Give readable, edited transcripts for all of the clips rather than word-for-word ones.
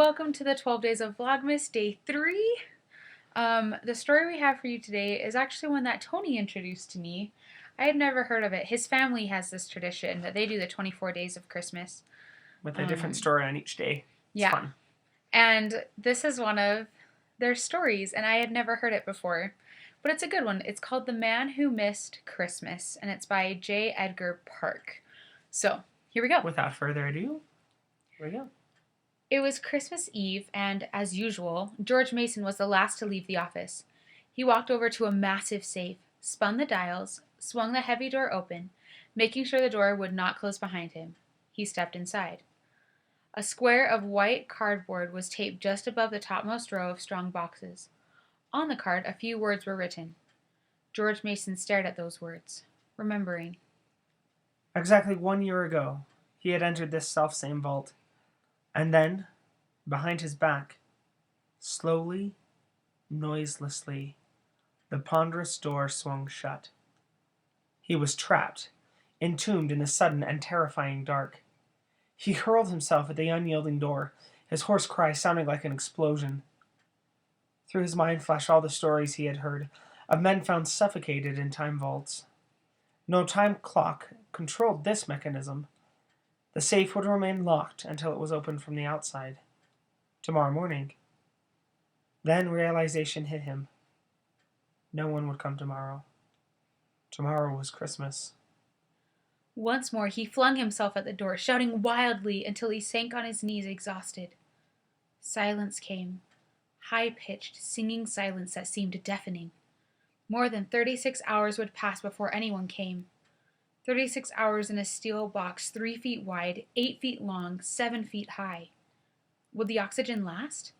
welcome to the 12 Days of Vlogmas, Day 3. The story we have for you today is actually one that Tony introduced to me. I had never heard of it. His family has this tradition that they do the 24 days of Christmas. With a different story on each day. It's fun. And this is one of their stories, and I had never heard it before. But it's a good one. It's called The Man Who Missed Christmas, and it's by J. Edgar Park. So, here we go. Without further ado, here we go. It was Christmas Eve, and as usual, George Mason was the last to leave the office. He walked over to a massive safe, spun the dials, swung the heavy door open, making sure the door would not close behind him. He stepped inside. A square of white cardboard was taped just above the topmost row of strong boxes. On the card, a few words were written. George Mason stared at those words, remembering. Exactly 1 year ago, he had entered this selfsame vault. And then, behind his back, slowly, noiselessly, the ponderous door swung shut. He was trapped, entombed in the sudden and terrifying dark. He hurled himself at the unyielding door, his hoarse cry sounding like an explosion. Through his mind flashed all the stories he had heard of men found suffocated in time vaults. No time clock controlled this mechanism. The safe would remain locked until it was opened from the outside. Tomorrow morning. Then realization hit him. No one would come tomorrow. Tomorrow was Christmas. Once more he flung himself at the door, shouting wildly until he sank on his knees exhausted. Silence came. High-pitched, singing silence that seemed deafening. More than 36 hours would pass before anyone came. 36 hours in a steel box 3 feet wide, 8 feet long, 7 feet high. Would the oxygen last?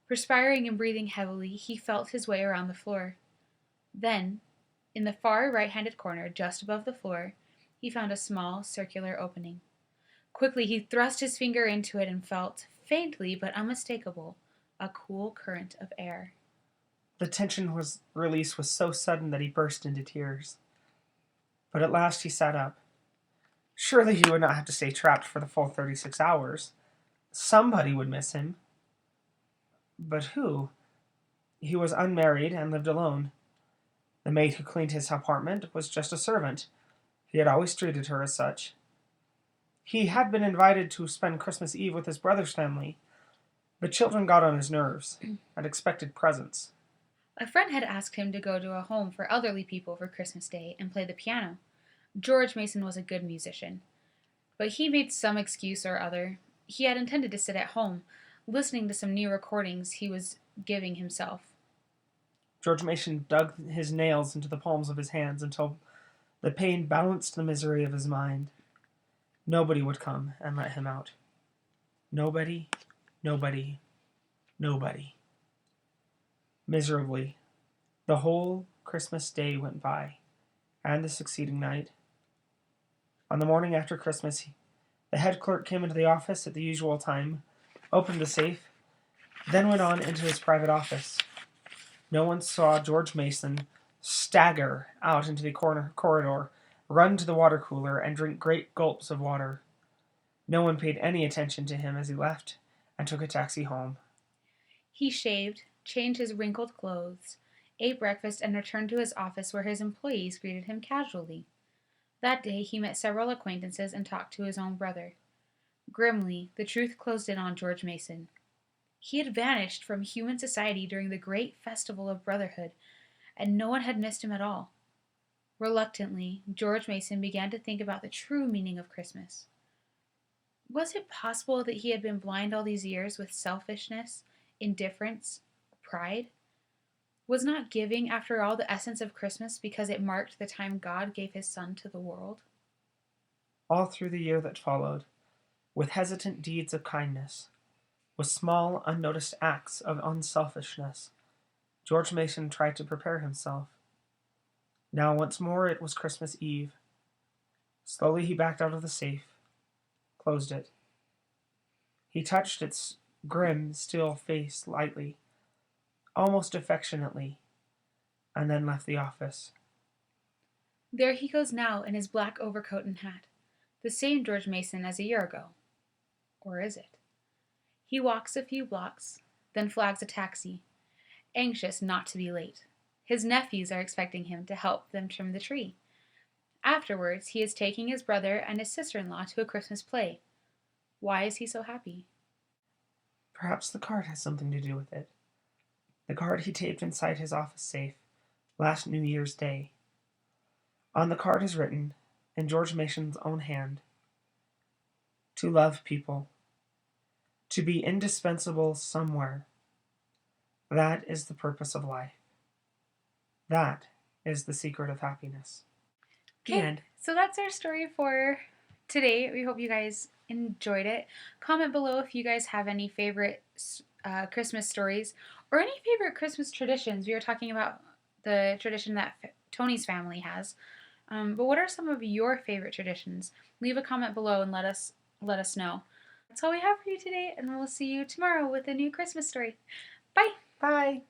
Perspiring and breathing heavily, he felt his way around the floor. Then, in the far right-handed corner, just above the floor, he found a small, circular opening. Quickly, he thrust his finger into it and felt, faintly but unmistakable, a cool current of air. The tension release was so sudden that he burst into tears. But at last he sat up. Surely he would not have to stay trapped for the full 36 hours. Somebody would miss him. But who? He was unmarried and lived alone. The maid who cleaned his apartment was just a servant. He had always treated her as such. He had been invited to spend Christmas Eve with his brother's family. The children got on his nerves and expected presents. A friend had asked him to go to a home for elderly people for Christmas Day and play the piano. George Mason was a good musician, but he made some excuse or other. He had intended to sit at home, listening to some new recordings he was giving himself. George Mason dug his nails into the palms of his hands until the pain balanced the misery of his mind. Nobody would come and let him out. Nobody, nobody, nobody. Miserably, the whole Christmas day went by, and the succeeding night. On the morning after Christmas, the head clerk came into the office at the usual time, opened the safe, then went on into his private office. No one saw George Mason stagger out into the corridor, run to the water cooler, and drink great gulps of water. No one paid any attention to him as he left and took a taxi home. He shaved, changed his wrinkled clothes, ate breakfast, and returned to his office where his employees greeted him casually. That day he met several acquaintances and talked to his own brother. Grimly, the truth closed in on George Mason. He had vanished from human society during the great festival of brotherhood, and no one had missed him at all. Reluctantly, George Mason began to think about the true meaning of Christmas. Was it possible that he had been blind all these years with selfishness, indifference, pride? Was not giving, after all, the essence of Christmas because it marked the time God gave his Son to the world? All through the year that followed, with hesitant deeds of kindness, with small, unnoticed acts of unselfishness, George Mason tried to prepare himself. Now once more it was Christmas Eve. Slowly he backed out of the safe, closed it. He touched its grim, still face lightly, almost affectionately, and then left the office. There he goes now in his black overcoat and hat, the same George Mason as a year ago. Or is it? He walks a few blocks, then flags a taxi, anxious not to be late. His nephews are expecting him to help them trim the tree. Afterwards, he is taking his brother and his sister-in-law to a Christmas play. Why is he so happy? Perhaps the card has something to do with it. The card he taped inside his office safe last New Year's Day. On the card is written, in George Mason's own hand, to love people, to be indispensable somewhere. That is the purpose of life. That is the secret of happiness. The Okay, end. so that's our story for today. We hope you guys enjoyed it. Comment below if you guys have any favorite Christmas stories or any favorite Christmas traditions. We were talking about the tradition that Tony's family has. But what are some of your favorite traditions? Leave a comment below and let us know. That's all we have for you today, and we'll see you tomorrow with a new Christmas story. Bye! Bye!